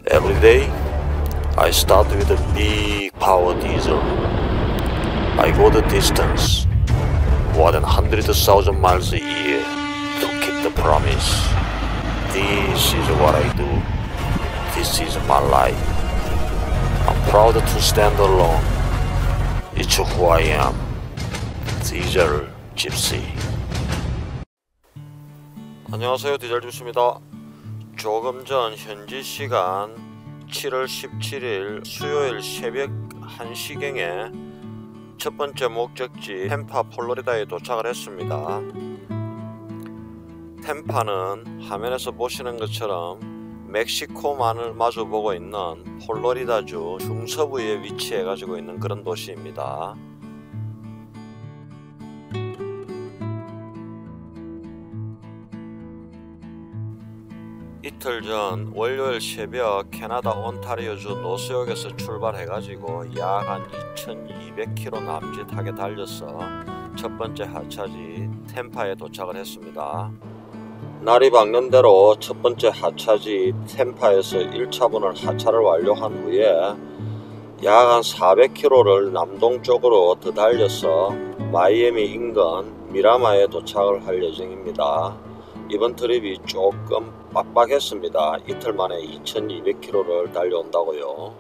Every day, I start with a big power diesel. I go the distance, more than 100,000 miles a year, to keep the promise. This is what I do. This is my life. I'm proud to stand alone. It's who I am. 디젤 집시. 안녕하세요, 디젤 집시입니다. 조금 전 현지 시간 7월 17일 수요일 새벽 1시경에 첫 번째 목적지 템파 플로리다에 도착을 했습니다. 템파는 화면에서 보시는 것처럼 멕시코만을 마주보고 있는 플로리다주 중서부에 위치해 가지고 있는 그런 도시입니다. 이틀 전 월요일 새벽 캐나다 온타리오주 노스역에서 출발해가지고 약 한 2200km 남짓하게 달려서 첫 번째 하차지 템파에 도착을 했습니다. 날이 밝는 대로 첫 번째 하차지 템파에서 1차분을 하차를 완료한 후에 약 한 400km를 남동쪽으로 더 달려서 마이애미 인근 미라마에 도착을 할 예정입니다. 이번 트립이 조금 빡빡했습니다. 이틀 만에 2200km를 달려온다고요.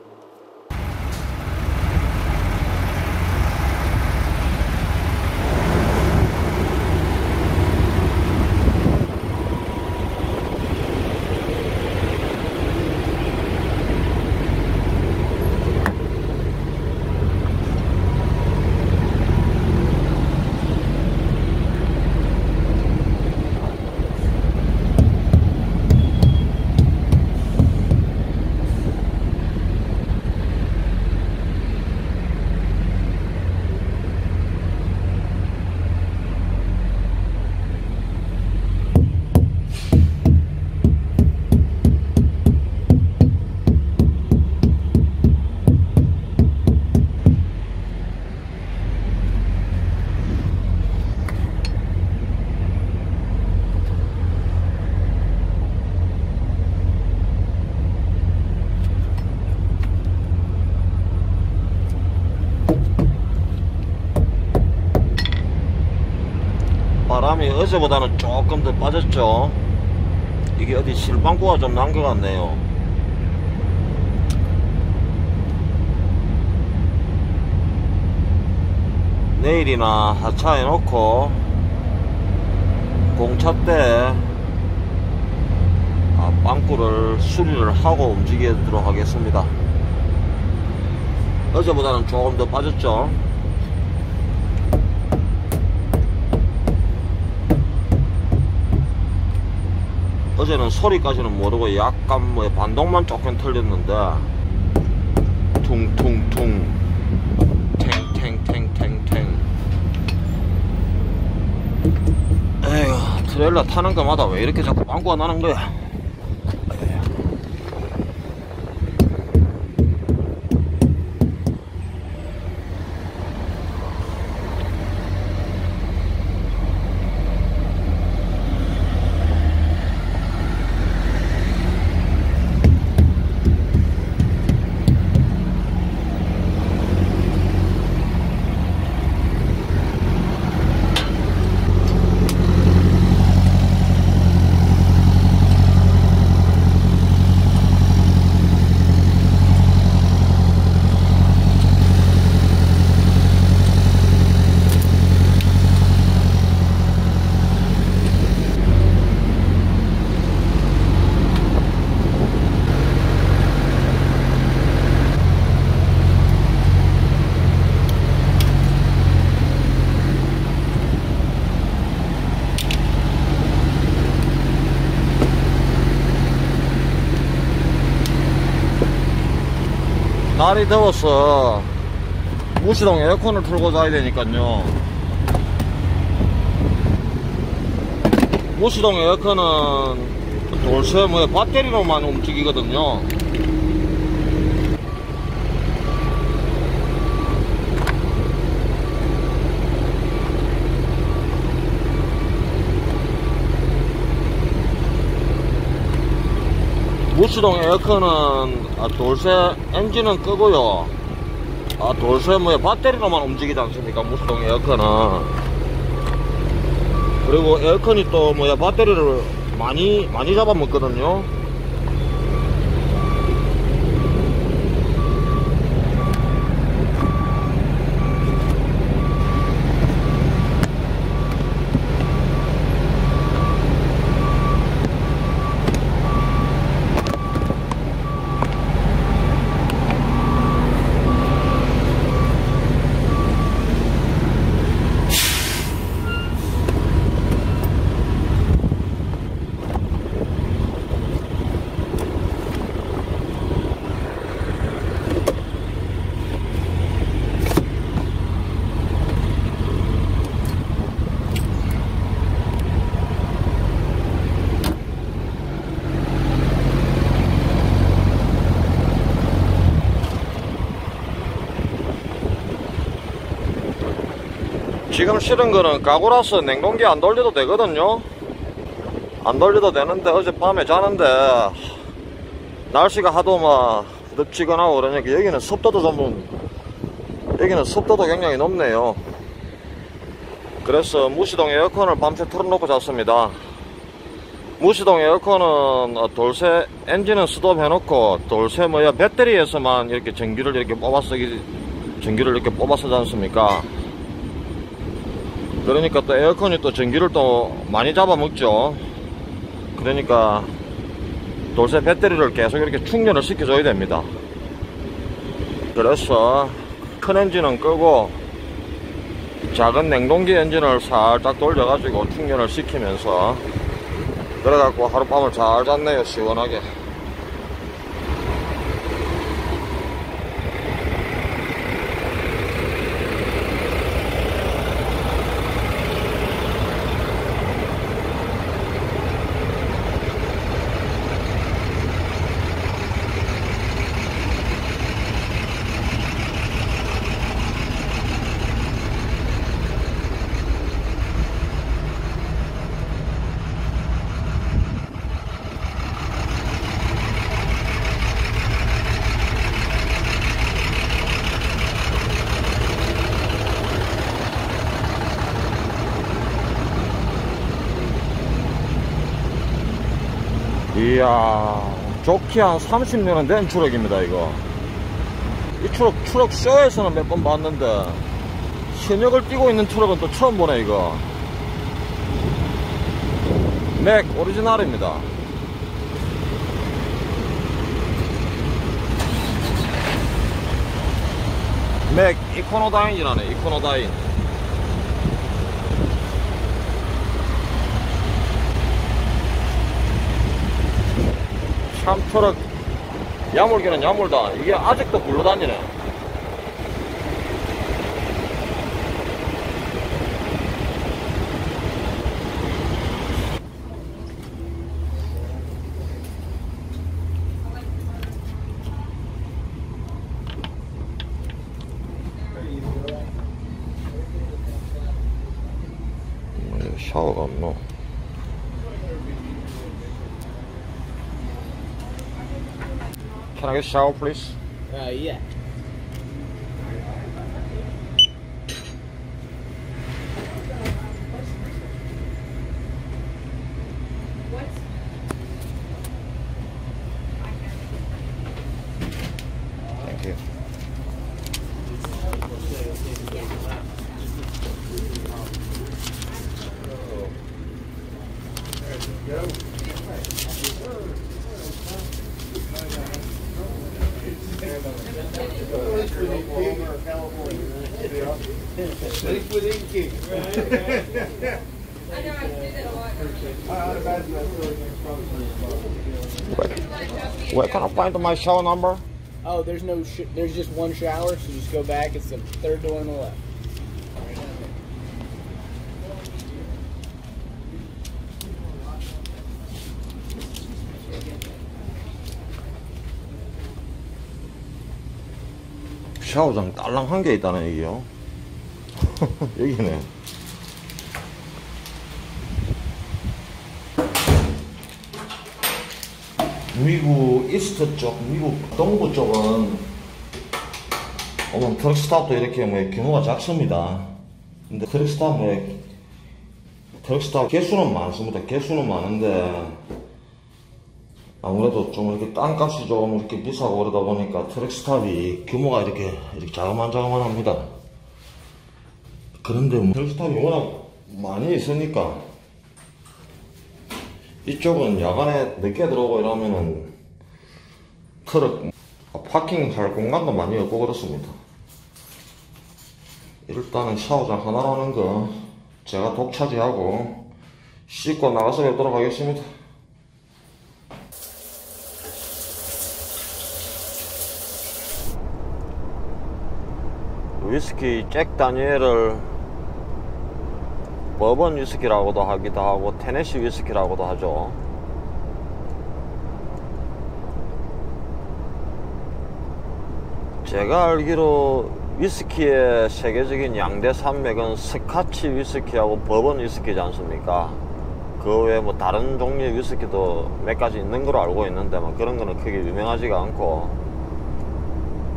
바람이 어제보다는 조금 더 빠졌죠. 이게 어디 실방구가 좀 난 것 같네요. 내일이나 하차해 놓고 공차 때 빵구를 수리를 하고 움직이도록 하겠습니다. 어제보다는 조금 더 빠졌죠. 어제는 소리까지는 모르고 약간 반동만 조금 틀렸는데 퉁퉁퉁 탱탱탱탱탱. 에휴, 트레일러 타는 것마다 왜 이렇게 자꾸 빵꾸가 나는 거야. 날이 더워서 무시동 에어컨을 틀고 자야 되니까요. 무시동 에어컨은 돌쇠 배터리로만 움직이거든요. 무시동 에어컨은 돌쇠 엔진은 끄고요. 돌쇠 배터리로만 움직이지 않습니까? 무시동 에어컨은. 그리고 에어컨이 또 배터리를 많이 잡아먹거든요. 지금 실은 거는 가구라서 냉동기 안 돌려도 되거든요. 안 돌려도 되는데 어젯밤에 자는데 날씨가 하도 덥지근하고 그러니까 여기는 습도도 굉장히 높네요. 그래서 무시동 에어컨을 밤새 틀어놓고 잤습니다. 무시동 에어컨은 돌쇠 엔진은 스톱 해놓고 돌쇠 배터리에서만 이렇게 전기를 이렇게 뽑아서 쓰지 않습니까? 그러니까 또 에어컨이 또 전기를 또 많이 잡아먹죠. 그러니까 돌쇠 배터리를 계속 이렇게 충전을 시켜줘야 됩니다. 그래서 큰 엔진은 끄고 작은 냉동기 엔진을 살짝 돌려가지고 충전을 시키면서 그래갖고 하룻밤을 잘 잤네요. 시원하게. 이야, 좋게 한 30년은 된 트럭입니다. 이거 이 트럭 쇼에서는 몇 번 봤는데 현역을 띄고 있는 트럭은 또 처음 보네. 이거 맥 오리지널입니다. 맥 이코노다인이라네. 이코노다인. 참 트럭 야물기는 야물다. 이게 아직도 굴러다니네. 샤워가 없노. Can I get a shower, please? Yeah. Thank you. Where can I find my shower number? Oh, there's no. There's just one shower, so just go back. It's the third door on the left. 샤워장 딸랑 한 개 있다네. 여기요. 여기네. 미국 이스트 쪽, 미국 동부 쪽은 오늘 트럭 스탑도 이렇게 뭐 규모가 작습니다. 근데 트럭 스탑 트럭 스탑 개수는 많습니다. 개수는 많은데 아무래도 좀 이렇게 땅값이 좀 이렇게 비싸고 그러다 보니까 트럭 스탑이 규모가 이렇게 자그만합니다. 그런데 뭐 트럭 스탑이 워낙 많이 있으니까 이쪽은 야간에 늦게 들어오고 이러면은 트럭 파킹할 공간도 많이 없고 그렇습니다. 일단은 샤워장 하나라는 거 제가 독차지하고 씻고 나가서 뵙도록 하겠습니다. 위스키 잭 다니엘을 버번 위스키라고도 하기도 하고 테네시 위스키라고도 하죠. 제가 알기로 위스키의 세계적인 양대 산맥은 스카치 위스키하고 버번 위스키지 않습니까? 그 외에 뭐 다른 종류의 위스키도 몇 가지 있는 걸로 알고 있는데 뭐 그런 거는 크게 유명하지가 않고,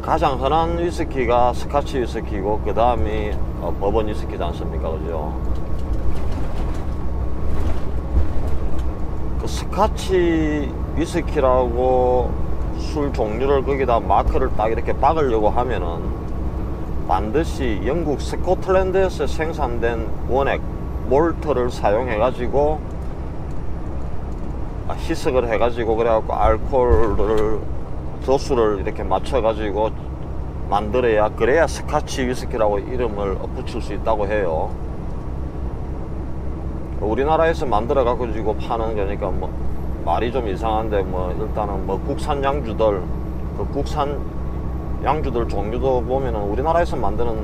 가장 흔한 위스키가 스카치 위스키고 그 다음이 버번 위스키지 않습니까? 그죠? 그 스카치 위스키라고 술 종류를 거기다 마크를 딱 이렇게 박으려고 하면은 반드시 영국 스코틀랜드에서 생산된 원액 몰트를 사용해 가지고 희석을 해 가지고 그래갖고 알코올을 도수를 이렇게 맞춰 가지고 만들어야, 그래야 스카치 위스키라고 이름을 붙일 수 있다고 해요. 우리나라에서 만들어 가지고 파는 거니까 뭐 말이 좀 이상한데, 뭐 일단은 뭐 국산 양주들, 그 국산 양주들 종류도 보면은 우리나라에서 만드는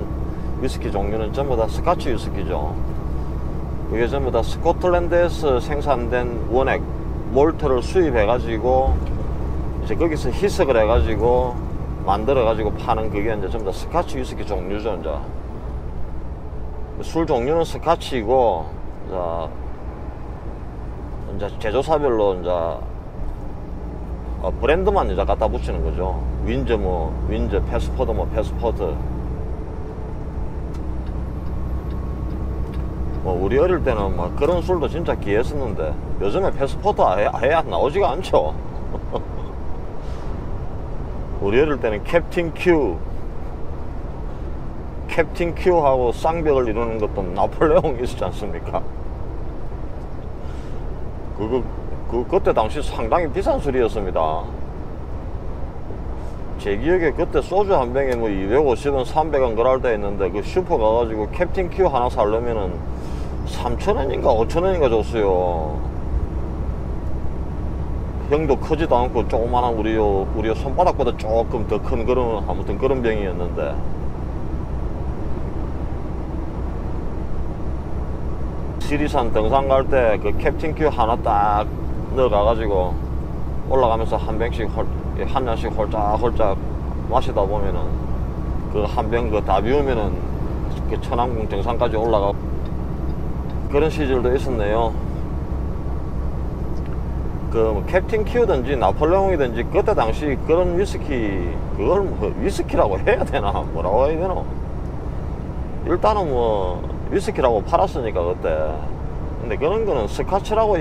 위스키 종류는 전부 다 스카치 위스키죠. 그게 전부 다 스코틀랜드에서 생산된 원액 몰트를 수입해 가지고 이제 거기서 희석을 해 가지고 만들어 가지고 파는 그게 이제 전부 다 스카치 위스키 종류죠. 이제 술 종류는 스카치이고, 이제 제조사별로 이제 브랜드만 이제 갖다 붙이는 거죠. 윈저 패스포드 패스포드. 우리 어릴 때는 막 그런 술도 진짜 귀했었는데 요즘에 패스포드 아예 나오지가 않죠. 우리 어릴 때는 캡틴 큐하고 쌍벽을 이루는 것도 나폴레옹 있었지 않습니까? 그때 당시 상당히 비싼 술이었습니다. 제 기억에 그때 소주 한 병에 뭐 250원, 300원 그럴 때 있는데, 그 슈퍼 가가지고 캡틴 큐 하나 사려면은 3,000원인가 5,000원인가 줬어요. 형도 크지도 않고 조그만한 우리 손바닥보다 조금 더 큰 그런, 아무튼 그런 병이었는데, 지리산 등산 갈 때 그 캡틴 큐 하나 딱 넣어가가지고 올라가면서 한 병씩 한 잔씩 홀짝홀짝 마시다 보면은 그 한 병 다 비우면은 그 천왕궁 정상까지 올라가고 그런 시절도 있었네요. 그 캡틴 큐든지 나폴레옹이든지 그때 당시 그런 위스키, 그걸 뭐 위스키라고 해야 되나 뭐라고 해야 되나, 일단은 뭐 위스키라고 팔았으니까 그때. 근데 그런 거는 스카치라고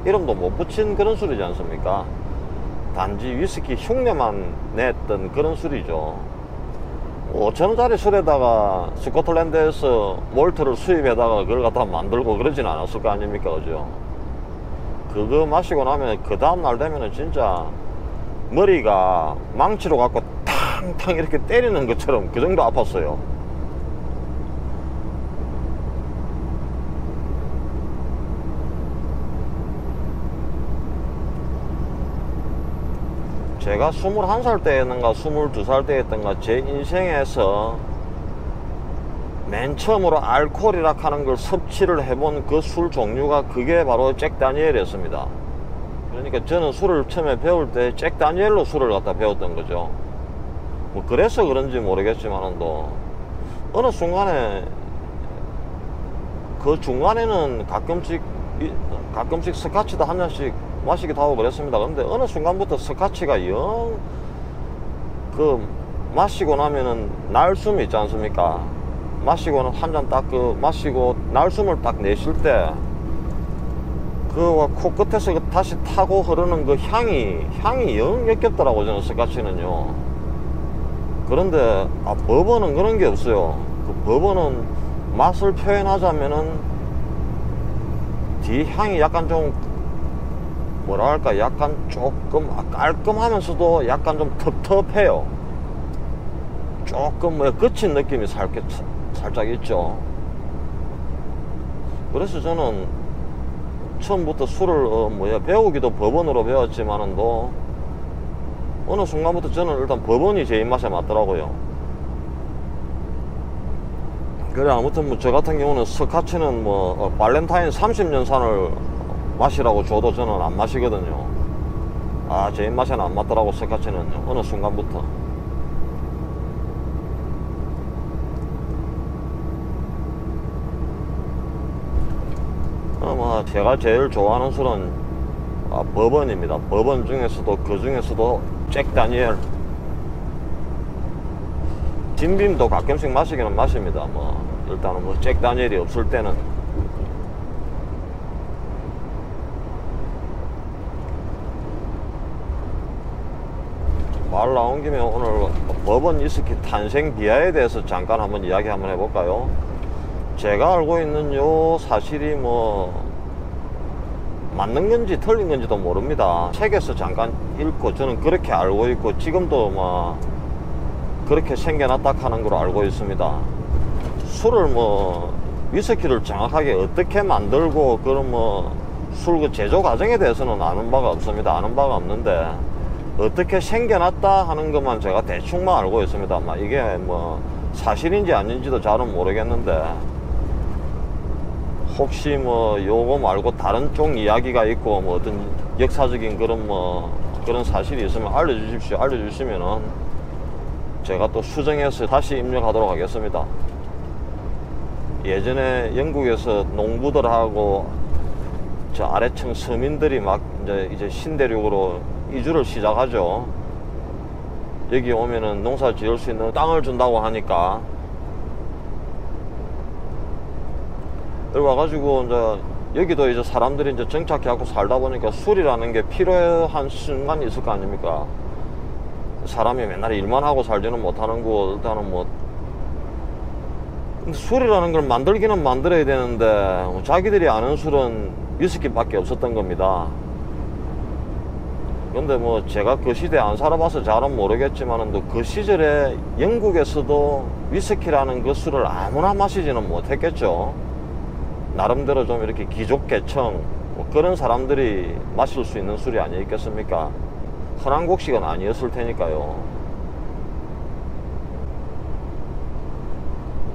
이름도 못 붙인 그런 술이지 않습니까? 단지 위스키 흉내만 냈던 그런 술이죠. 5,000원짜리 술에다가 스코틀랜드에서 몰트를 수입해다가 그걸 갖다 만들고 그러진 않았을 거 아닙니까? 그죠? 그거 마시고 나면 그 다음날 되면은 진짜 머리가 망치로 갖고 탕탕 이렇게 때리는 것처럼 그 정도 아팠어요. 제가 21살 때였는가 22살 때였던가 제 인생에서 맨 처음으로 알코올이라 하는 걸 섭취를 해본 그 술 종류가 그게 바로 잭 다니엘이었습니다. 그러니까 저는 술을 처음에 배울 때 잭 다니엘로 술을 갖다 배웠던 거죠. 뭐 그래서 그런지 모르겠지만도 어느 순간에 그 중간에는 가끔씩 스카치도 한 잔씩 마시기도 하고 그랬습니다. 근데 어느 순간부터 스카치가 영 그 마시고 나면은 날숨이 있지 않습니까? 마시고는 한 잔 딱 마시고 날숨을 딱 내쉴 때 그 코끝에서 다시 타고 흐르는 그 향이 영 역겹더라고 저는 스카치는요. 그런데 버번은 그런 게 없어요. 그 버번은 맛을 표현하자면은 뒤 향이 약간 좀 뭐랄까 약간 조금 깔끔하면서도 약간 좀 텁텁해요. 조금 거친 느낌이 살짝 있죠. 그래서 저는 처음부터 술을 배우기도 버번으로 배웠지만은도 어느 순간부터 저는 일단 버번이 제 입맛에 맞더라고요. 그래 아무튼 저 같은 경우는 스카치는 발렌타인 30년산을 마시라고 줘도 저는 안 마시거든요. 제 입맛에는 안 맞더라고 스카치는요. 어느 순간부터. 제가 제일 좋아하는 술은 버번입니다. 버번 중에서도 그 중에서도 잭 다니엘. 진빔도 가끔씩 마시기는 마십니다. 일단은 잭 다니엘이 없을 때는. 말 나온 김에 오늘 버번 위스키 탄생 비하에 대해서 잠깐 한번 이야기 한번 해볼까요? 제가 알고 있는 사실이 맞는 건지 틀린 건지도 모릅니다. 책에서 잠깐 읽고 저는 그렇게 알고 있고 지금도 그렇게 생겨났다 하는 걸로 알고 있습니다. 술을 위스키를 정확하게 어떻게 만들고 그런 술 그 제조 과정에 대해서는 아는 바가 없습니다. 아는 바가 없는데 어떻게 생겨났다 하는 것만 제가 대충만 알고 있습니다. 이게 사실인지 아닌지도 잘은 모르겠는데 혹시 요거 말고 다른 쪽 이야기가 있고 어떤 역사적인 그런 사실이 있으면 알려주십시오. 알려주시면은 제가 또 수정해서 다시 입력하도록 하겠습니다. 예전에 영국에서 농부들하고 저 아래층 서민들이 이제 신대륙으로 이주를 시작하죠. 여기 오면은 농사 지을 수 있는 땅을 준다고 하니까 여기 와가지고 여기도 이제 사람들이 이제 정착해갖고 살다 보니까 술이라는 게 필요한 순간이 있을 거 아닙니까? 사람이 맨날 일만 하고 살지는 못하는 거 일단은 근데 술이라는 걸 만들기는 만들어야 되는데 자기들이 아는 술은 위스키밖에 없었던 겁니다. 근데 제가 그 시대에 안 살아봐서 잘은 모르겠지만은 그 시절에 영국에서도 위스키라는 그 술을 아무나 마시지는 못했겠죠. 나름대로 좀 이렇게 귀족계층 그런 사람들이 마실 수 있는 술이 아니겠습니까? 흔한 곡식은 아니었을 테니까요.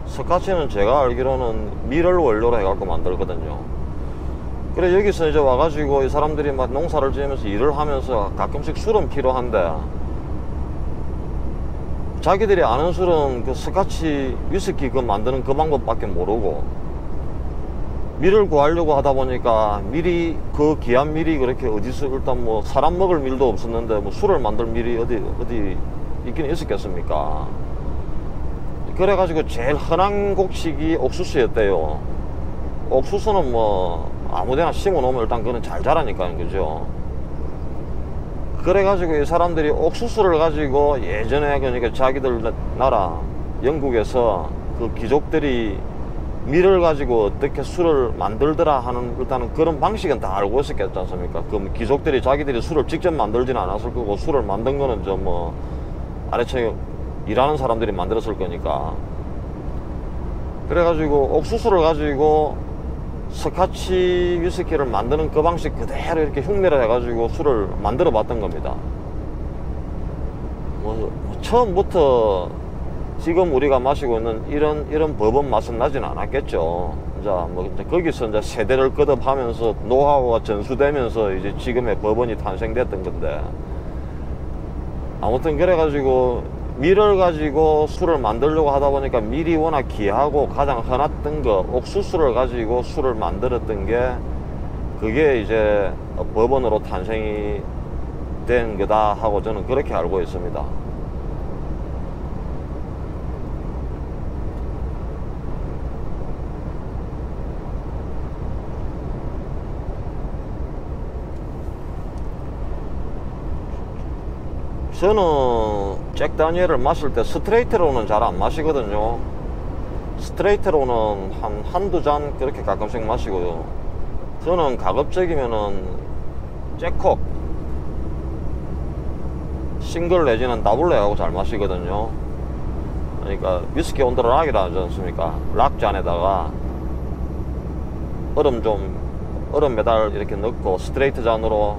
스카치는 제가 알기로는 밀을 원료로 해갖고 만들거든요. 그래 여기서 이제 와가지고 이 사람들이 농사를 지으면서 일을 하면서 가끔씩 술은 필요한데 자기들이 아는 술은 그 스카치 위스키 만드는 그 방법밖에 모르고 밀을 구하려고 하다 보니까 밀이 그 귀한 밀이 그렇게 어디서 일단 사람 먹을 밀도 없었는데 술을 만들 밀이 어디 있긴 있었겠습니까? 그래가지고 제일 흔한 곡식이 옥수수였대요. 옥수수는 아무데나 심어 놓으면 일단 그거는 잘 자라니까요, 그죠? 그래가지고 이 사람들이 옥수수를 가지고 예전에 그러니까 자기들 나라 영국에서 그 귀족들이 밀을 가지고 어떻게 술을 만들더라 하는 일단은 그런 방식은 다 알고 있었겠지 않습니까? 그 귀족들이 자기들이 술을 직접 만들지는 않았을 거고 술을 만든 거는 아래층에 일하는 사람들이 만들었을 거니까. 그래가지고 옥수수를 가지고 스카치 위스키를 만드는 그 방식 그대로 이렇게 흉내를 해가지고 술을 만들어 봤던 겁니다. 처음부터 지금 우리가 마시고 있는 이런 버번 맛은 나진 않았겠죠. 이제 거기서 이제 세대를 거듭하면서 노하우가 전수되면서 이제 지금의 버번이 탄생됐던 건데, 아무튼 그래가지고 밀을 가지고 술을 만들려고 하다 보니까 밀이 워낙 귀하고 가장 흔했던 거 옥수수를 가지고 술을 만들었던 게 그게 이제 법원으로 탄생이 된 거다 하고 저는 그렇게 알고 있습니다. 저는 잭 다니엘을 마실 때 스트레이트로는 잘 안 마시거든요. 스트레이트로는 한두 잔 그렇게 가끔씩 마시고요. 저는 가급적이면은 잭콕 싱글 내지는 더블랙하고 잘 마시거든요. 그러니까 위스키 온 더 락이라 하지 않습니까? 락 잔에다가 얼음 메달 이렇게 넣고 스트레이트 잔으로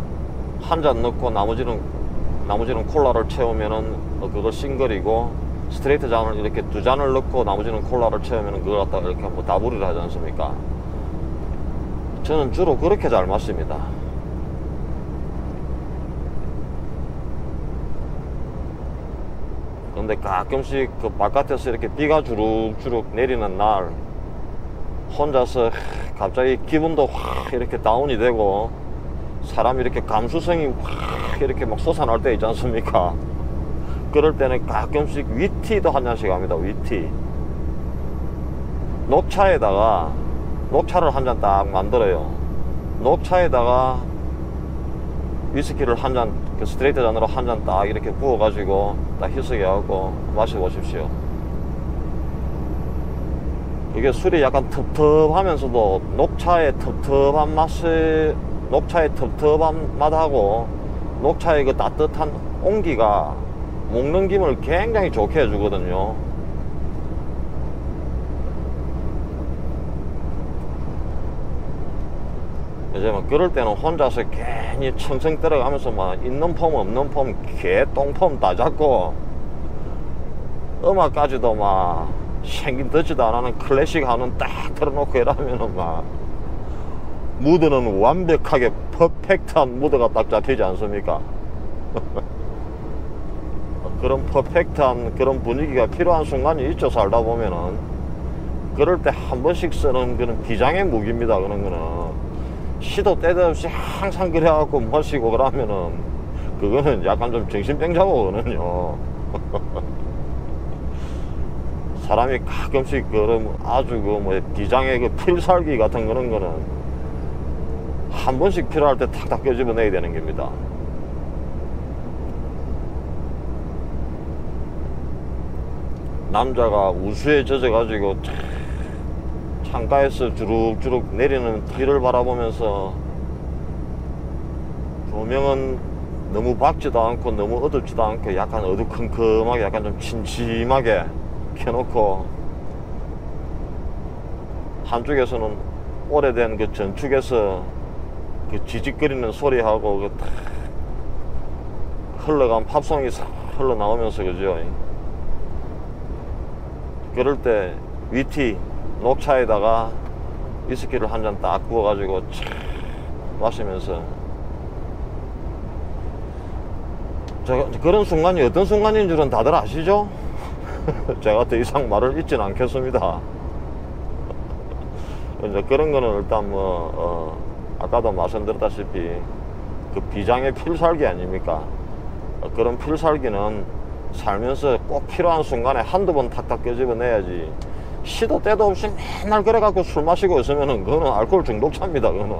한 잔 넣고 나머지는 콜라를 채우면은 그걸 싱글이고, 스트레이트 잔을 이렇게 두 잔을 넣고 나머지는 콜라를 채우면은 그걸 갖다가 이렇게 뭐 더블이라 하지 않습니까? 저는 주로 그렇게 잘 마십니다. 근데 가끔씩 그 바깥에서 이렇게 비가 주룩주룩 내리는 날 혼자서 갑자기 기분도 확 이렇게 다운이 되고 사람이 이렇게 감수성이 확 이렇게 막 솟아날 때 있지 않습니까? 그럴 때는 가끔씩 위티도 한 잔씩 합니다. 위티. 녹차를 한 잔 딱 만들어요. 녹차에다가 위스키를 한 잔, 그 스트레이트 잔으로 한 잔 딱 이렇게 부어가지고 딱 희석해 하고 마셔보십시오. 이게 술이 약간 텁텁하면서도 녹차의 텁텁한 맛하고 녹차의 그 따뜻한 온기가 먹는 김을 굉장히 좋게 해주거든요. 이제 막 그럴 때는 혼자서 괜히 청청 들어가면서 막 있는 폼 없는 폼 개똥폼 다 잡고 음악까지도 막 생긴 듣지도 안 하는 클래식 하는 딱 틀어놓고 이러면은 막 무드는 완벽하게 퍼펙트한 무드가 딱 잡히지 않습니까? 그런 퍼펙트한 그런 분위기가 필요한 순간이 있죠. 살다 보면은. 그럴 때 한 번씩 쓰는 그런 비장의 무기입니다. 그런 거는 시도 때도 없이 항상 그래갖고 마시고 그러면은 그거는 약간 좀 정신병자거든요. 사람이 가끔씩 그런 아주 그 뭐 비장의 그 필살기 같은 그런 거는 한 번씩 필요할 때 탁탁 끄집어내야 되는 겁니다. 남자가 우수에 젖어가지고 창가에서 주룩주룩 내리는 비를 바라보면서 조명은 너무 밝지도 않고 너무 어둡지도 않고 약간 어두컴컴하게 약간 좀 침침하게 켜놓고 한쪽에서는 오래된 그 전축에서 그 지직거리는 소리하고 그 탁 흘러간 팝송이 싹 흘러나오면서 그죠. 그럴 때 위티 녹차에다가 위스키를 한 잔 딱 부어가지고 촥 마시면서 그런 순간이 어떤 순간인 줄은 다들 아시죠? 제가 더 이상 말을 잊진 않겠습니다. 이제 그런 거는 일단 아까도 말씀드렸다시피 그 비장의 필살기 아닙니까? 그런 필살기는 살면서 꼭 필요한 순간에 한두 번 탁탁 끄집어내야지 시도 때도 없이 맨날 그래갖고 술 마시고 있으면은 그거는 알코올 중독자입니다. 그거는.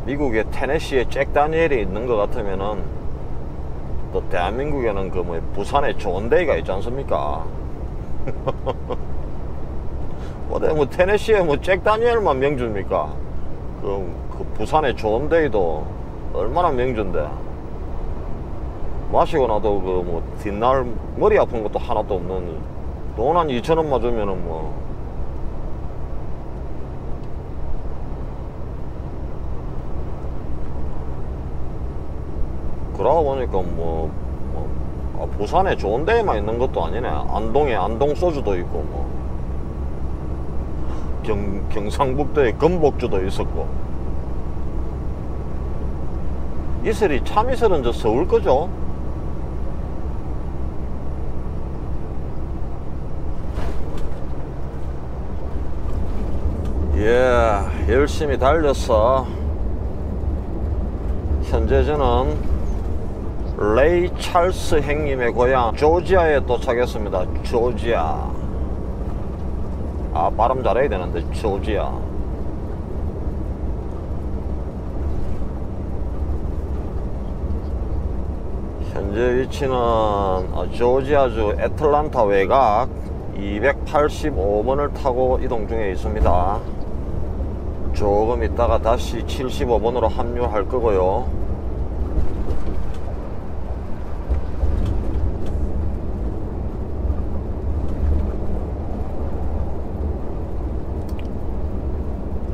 미국의 테네시에 잭 다니엘이 있는 것 같으면은 또 대한민국에는 그 뭐 부산에 존데이가 있지 않습니까? 뭐 테네시에 뭐 잭 다니엘만 명주입니까? 그 부산의 존데이도 얼마나 명주인데 마시고 나도 그 뭐 뒷날 머리 아픈 것도 하나도 없는 돈 한 2,000원 맞으면은 뭐 그러고 보니까 부산에 좋은 데에만 있는 것도 아니네. 안동에 안동 소주도 있고 뭐 경상북도에 금복주도 있었고 이슬이 참이슬은 저 서울 거죠? 예, 열심히 달렸어. 현재 저는 레이 찰스 형님의 고향 조지아에 도착했습니다. 조지아. 아, 발음 잘해야 되는데 조지아. 현재 위치는 조지아주 애틀란타 외곽 285번을 타고 이동 중에 있습니다. 조금 있다가 다시 75번으로 합류할 거고요.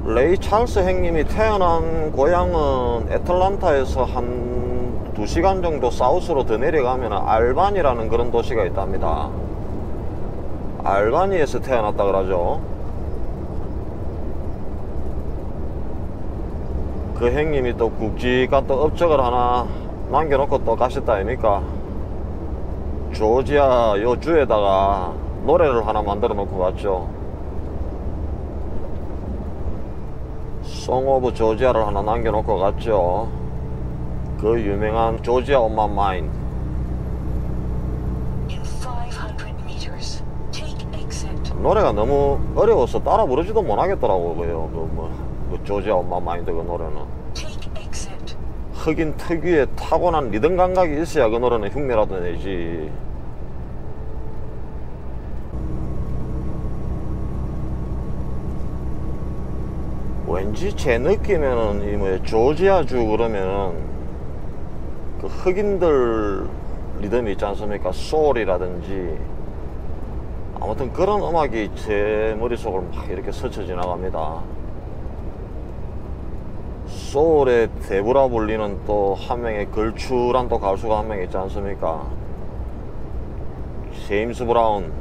레이 찰스 형님이 태어난 고향은 애틀란타에서 한 2시간 정도 사우스로 더 내려가면 알바니라는 그런 도시가 있답니다. 알바니에서 태어났다 그러죠. 그 형님이 또 굵직한 또 업적을 하나 남겨놓고 또 가셨다 아닙니까? 조지아 요 주에다가 노래를 하나 만들어 놓고 갔죠. 송 오브 조지아를 하나 남겨놓고 갔죠. 그 유명한 조지아 on my mind. 노래가 너무 어려워서 따라 부르지도 못하겠더라고요. 그 조지아 on my mind 그 노래는. 흑인 특유의 타고난 리듬 감각이 있어야 그 노래는 흉내라도 내지. 왠지 제 느낌에는 이 뭐 조지아주 그러면은 그 흑인들 리듬이 있지 않습니까? 소울이라든지 아무튼 그런 음악이 제 머릿속을 막 이렇게 스쳐 지나갑니다. 소울의 대부라 불리는 또 한 명의 걸출한 또 가수가 한 명 있지 않습니까? 제임스 브라운.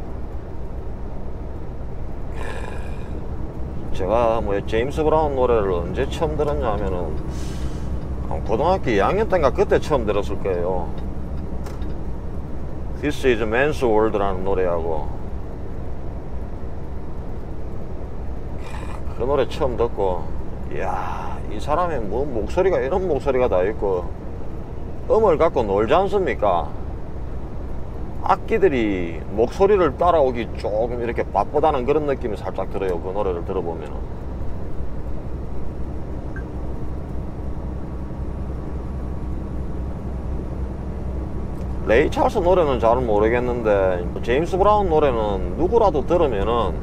제가 뭐 제임스 브라운 노래를 언제 처음 들었냐 하면은 고등학교 2학년 때인가 그때 처음 들었을 거예요. This is Man's World라는 노래하고 그 노래 처음 듣고 이야, 이 사람의 뭐 목소리가 이런 목소리가 다 있고 음을 갖고 놀지 않습니까? 악기들이 목소리를 따라오기 조금 이렇게 바쁘다는 그런 느낌이 살짝 들어요. 그 노래를 들어보면은. 레이 찰스 노래는 잘 모르겠는데 제임스 브라운 노래는 누구라도 들으면은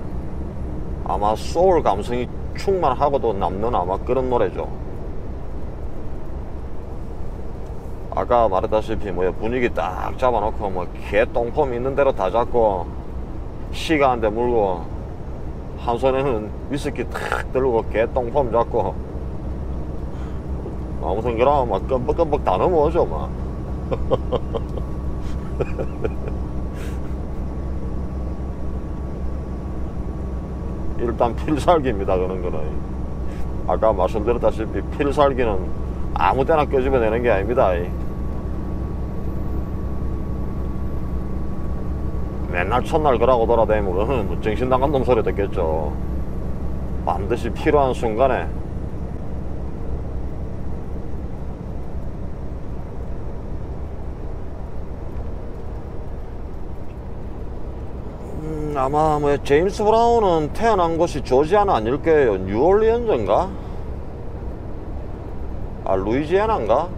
아마 소울 감성이 충만하고도 남는 아마 그런 노래죠. 아까 말했다시피 뭐 분위기 딱 잡아놓고 뭐 개똥폼 있는 대로 다 잡고 시가 한 대 물고 한 손에는 위스키 탁 들고 개똥폼 잡고 아무튼 그러면 막 끔뻑끔뻑 다 넘어오죠 막. 일단 필살기입니다. 그런 거는 아까 말씀드렸다시피 필살기는 아무 때나 끄집어내는 게 아닙니다. 맨날 첫날 그러고 돌아다니면 그거는 뭐 정신나간 놈 소리 듣겠죠. 반드시 필요한 순간에 아마 뭐 제임스 브라운은 태어난 곳이 조지아는 아닐 거예요. 뉴올리언즈인가? 아, 루이지애나인가?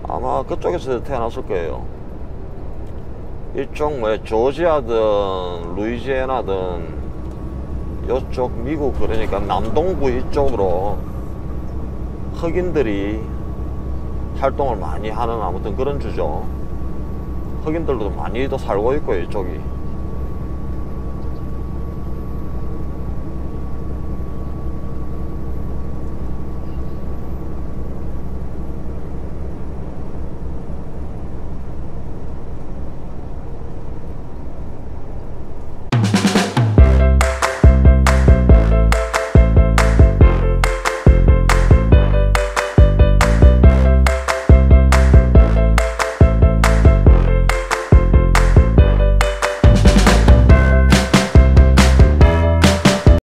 아마 그쪽에서 태어났을 거예요. 이쪽 뭐 조지아든 루이지애나든 이쪽 미국 그러니까 남동부 이쪽으로 흑인들이 활동을 많이 하는 아무튼 그런 주죠. 흑인들도 많이도 살고 있고요, 이쪽이.